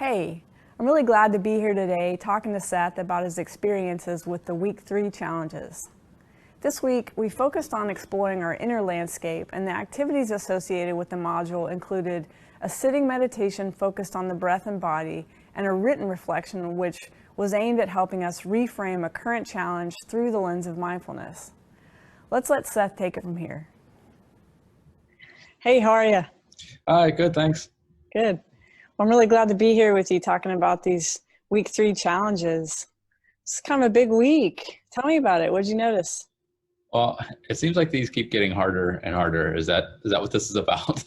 Hey, I'm really glad to be here today talking to Seth about his experiences with the Week 3 challenges. This week, we focused on exploring our inner landscape, and the activities associated with the module included a sitting meditation focused on the breath and body, and a written reflection which was aimed at helping us reframe a current challenge through the lens of mindfulness. Let's let Seth take it from here. Hey, how are you? Hi, good, thanks. Good. Well, I'm really glad to be here with you talking about these Week 3 challenges. It's kind of a big week. Tell me about it. What did you notice? Well, it seems like these keep getting harder and harder. Is that what this is about?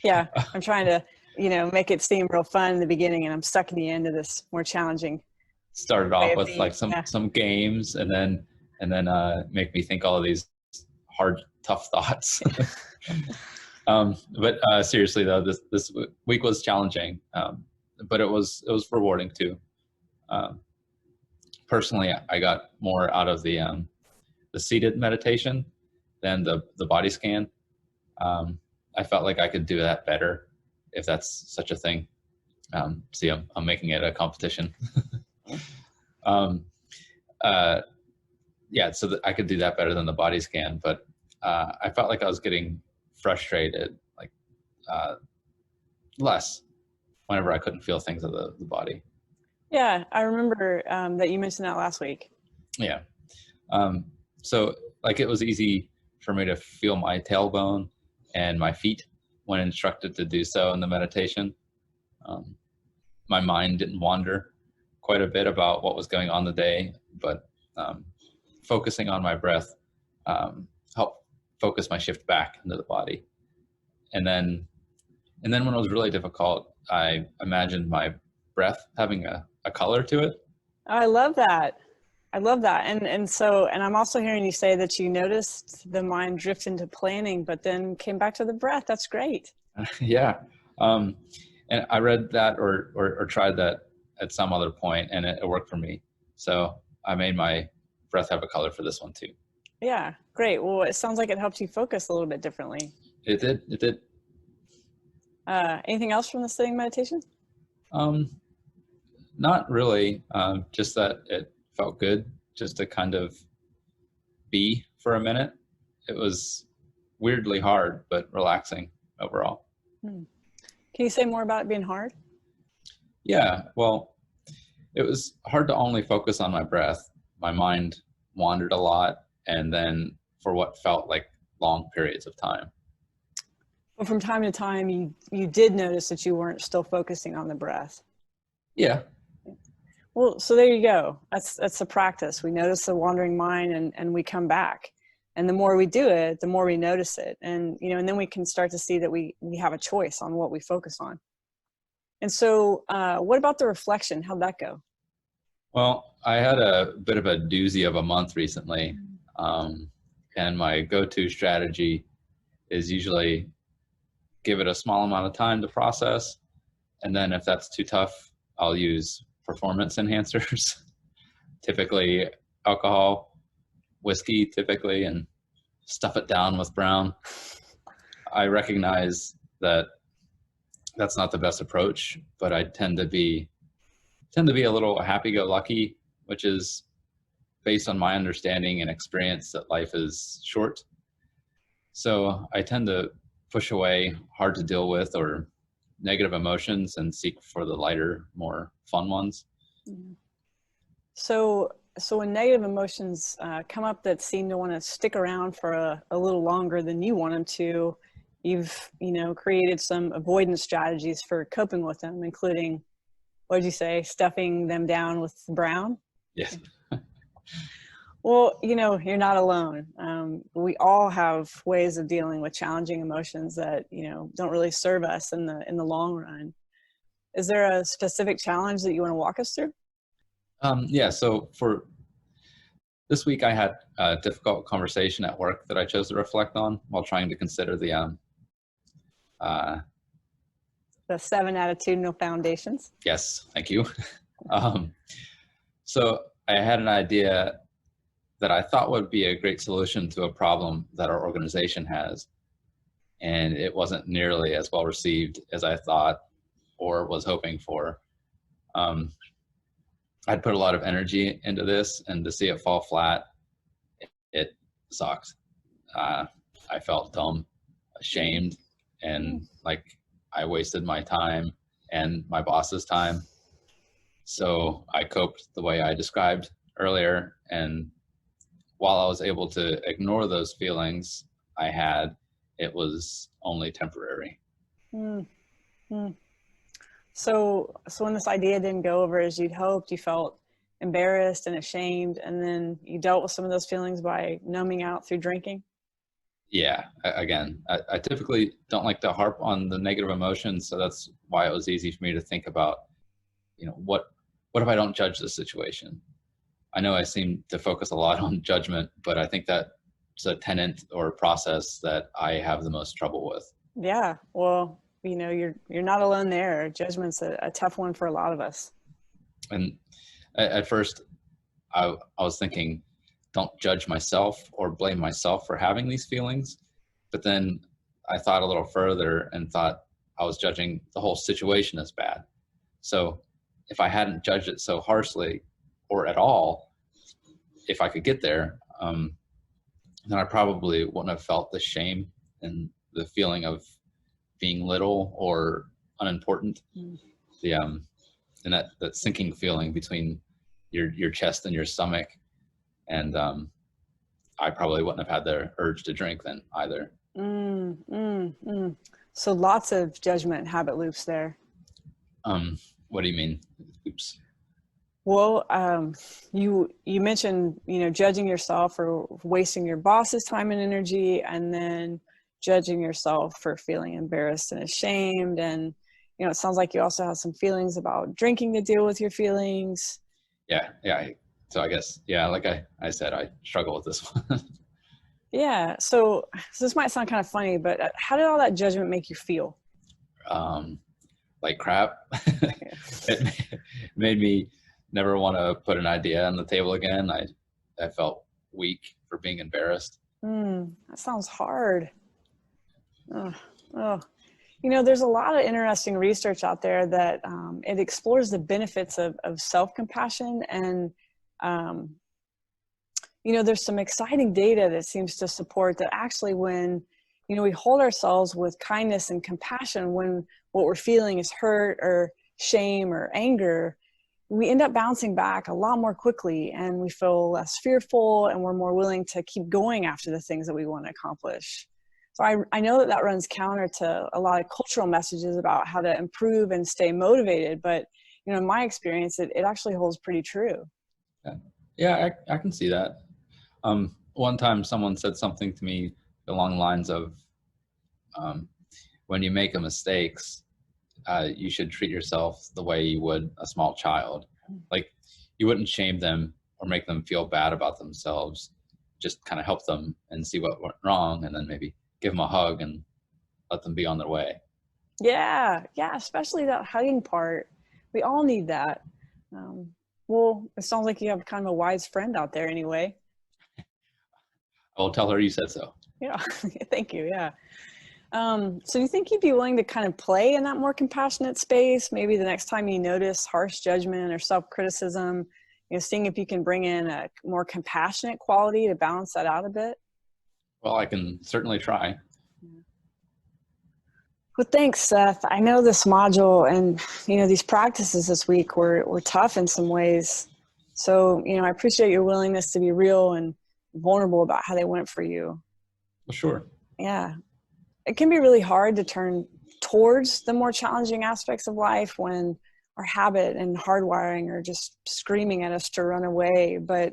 Yeah, I'm trying to, make it seem real fun in the beginning, and I'm stuck in the end of this more challenging. Started off with like some games, and then make me think all of these hard, tough thoughts. But seriously though, this week was challenging, but it was rewarding too. Personally, I got more out of the seated meditation than the body scan. I felt like I could do that better, if that's such a thing. See, I'm making it a competition. Yeah, so that I could do that better than the body scan, but I felt like I was getting frustrated, like less whenever I couldn't feel things of the body. Yeah, I remember that you mentioned that last week. Yeah. So like it was easy for me to feel my tailbone and my feet when instructed to do so in the meditation. My mind didn't wander quite a bit about what was going on the day, but focusing on my breath helped focus my shift back into the body. And then when it was really difficult, I imagined my breath having a color to it. Oh, I love that. I love that. And I'm also hearing you say that you noticed the mind drift into planning, but then came back to the breath. That's great. Yeah. And I read that or tried that at some other point, and it worked for me. So I made my breath have a color for this one too. Yeah, great. Well, it sounds like it helped you focus a little bit differently. It did. Anything else from the sitting meditation? Not really. Just that it felt good just to kind of be for a minute. It was weirdly hard, but relaxing overall. Can you say more about it being hard? Yeah, well, it was hard to only focus on my breath. My mind wandered a lot, and then for what felt like long periods of time. But from time to time, you did notice that you weren't still focusing on the breath. Yeah. Well, so there you go. That's a practice. We notice the wandering mind and we come back. And the more we do it, the more we notice it. And, and then we can start to see that we have a choice on what we focus on. And so what about the reflection? How'd that go? Well, I had a bit of a doozy of a month recently. And my go-to strategy is usually give it a small amount of time to process. And then if that's too tough, I'll use performance enhancers, typically alcohol, whiskey typically, and stuff it down with brown. I recognize that that's not the best approach, but I tend to be a little happy-go-lucky, which is based on my understanding and experience that life is short. So I tend to push away hard to deal with or negative emotions and seek for the lighter, more fun ones. So when negative emotions come up that seem to want to stick around for a little longer than you want them to, you've created some avoidance strategies for coping with them, including, what did you say, stuffing them down with brown? Yes. Well, you're not alone. We all have ways of dealing with challenging emotions that, don't really serve us in the long run. Is there a specific challenge that you want to walk us through? Yeah, so for this week, I had a difficult conversation at work that I chose to reflect on while trying to consider the 7 attitudinal foundations. Yes, thank you. So I had an idea that I thought would be a great solution to a problem that our organization has. And it wasn't nearly as well received as I thought or was hoping for. I'd put a lot of energy into this, and to see it fall flat, it sucked. I felt dumb, ashamed, and like I wasted my time and my boss's time. So I coped the way I described earlier, and while I was able to ignore those feelings I had, it was only temporary. So when this idea didn't go over as you'd hoped, you felt embarrassed and ashamed, and then you dealt with some of those feelings by numbing out through drinking? Yeah, again, I typically don't like to harp on the negative emotions, so that's why it was easy for me to think about, what if I don't judge this situation? I know I seem to focus a lot on judgment, but I think that's a tenet or process that I have the most trouble with. Yeah, well, you're not alone there. Judgment's a tough one for a lot of us. And at first, I was thinking, don't judge myself or blame myself for having these feelings. But then I thought a little further and thought I was judging the whole situation as bad. So if I hadn't judged it so harshly or at all, if I could get there, then I probably wouldn't have felt the shame and the feeling of being little or unimportant. And that sinking feeling between your chest and your stomach. And I probably wouldn't have had the urge to drink then either. So lots of judgment habit loops there. What do you mean? Oops. Well, you mentioned, judging yourself for wasting your boss's time and energy, and then judging yourself for feeling embarrassed and ashamed. And, it sounds like you also have some feelings about drinking to deal with your feelings. Yeah. So I guess, like I said, I struggle with this one. Yeah. So this might sound kind of funny, but how did all that judgment make you feel? Like crap. It made me never want to put an idea on the table again. I felt weak for being embarrassed. That sounds hard. There's a lot of interesting research out there that it explores the benefits of self-compassion, and there's some exciting data that seems to support that actually when we hold ourselves with kindness and compassion when what we're feeling is hurt or shame or anger, we end up bouncing back a lot more quickly, and we feel less fearful, and we're more willing to keep going after the things that we want to accomplish. So I know that runs counter to a lot of cultural messages about how to improve and stay motivated, but in my experience, it actually holds pretty true. Yeah, I can see that. One time someone said something to me along the lines of, when you make a mistakes, you should treat yourself the way you would a small child. Like, you wouldn't shame them or make them feel bad about themselves. Just kind of help them and see what went wrong, and then maybe give them a hug and let them be on their way. Yeah, especially that hugging part. We all need that. Well, it sounds like you have kind of a wise friend out there anyway. I'll tell her you said so. Yeah, thank you, yeah. So you think you'd be willing to kind of play in that more compassionate space? Maybe the next time you notice harsh judgment or self-criticism, seeing if you can bring in a more compassionate quality to balance that out a bit? Well, I can certainly try. Well, thanks, Seth. I know this module and, these practices this week were tough in some ways. So, I appreciate your willingness to be real and vulnerable about how they went for you. Well, sure. Yeah. It can be really hard to turn towards the more challenging aspects of life when our habit and hardwiring are just screaming at us to run away. But,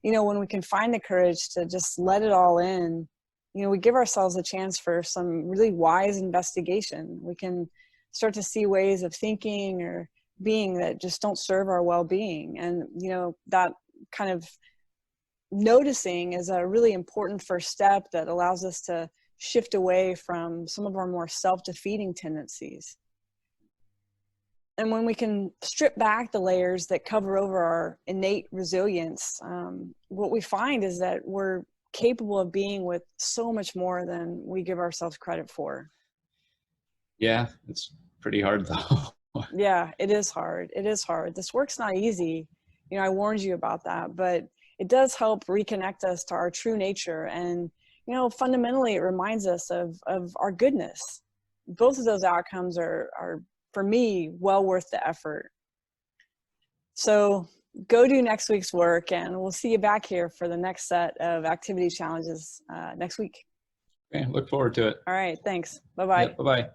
when we can find the courage to just let it all in, we give ourselves a chance for some really wise investigation. We can start to see ways of thinking or being that just don't serve our well-being. And, that kind of noticing is a really important first step that allows us to shift away from some of our more self-defeating tendencies. And when we can strip back the layers that cover over our innate resilience, what we find is that we're capable of being with so much more than we give ourselves credit for. Yeah, it's pretty hard though. Yeah, it is hard. It is hard. This work's not easy. You know, I warned you about that, but it does help reconnect us to our true nature. And, you know, fundamentally, it reminds us of our goodness. Both of those outcomes are for me, well worth the effort. So go do next week's work, and we'll see you back here for the next set of activity challenges next week. Okay, look forward to it. All right, thanks. Bye-bye. Yeah, bye-bye.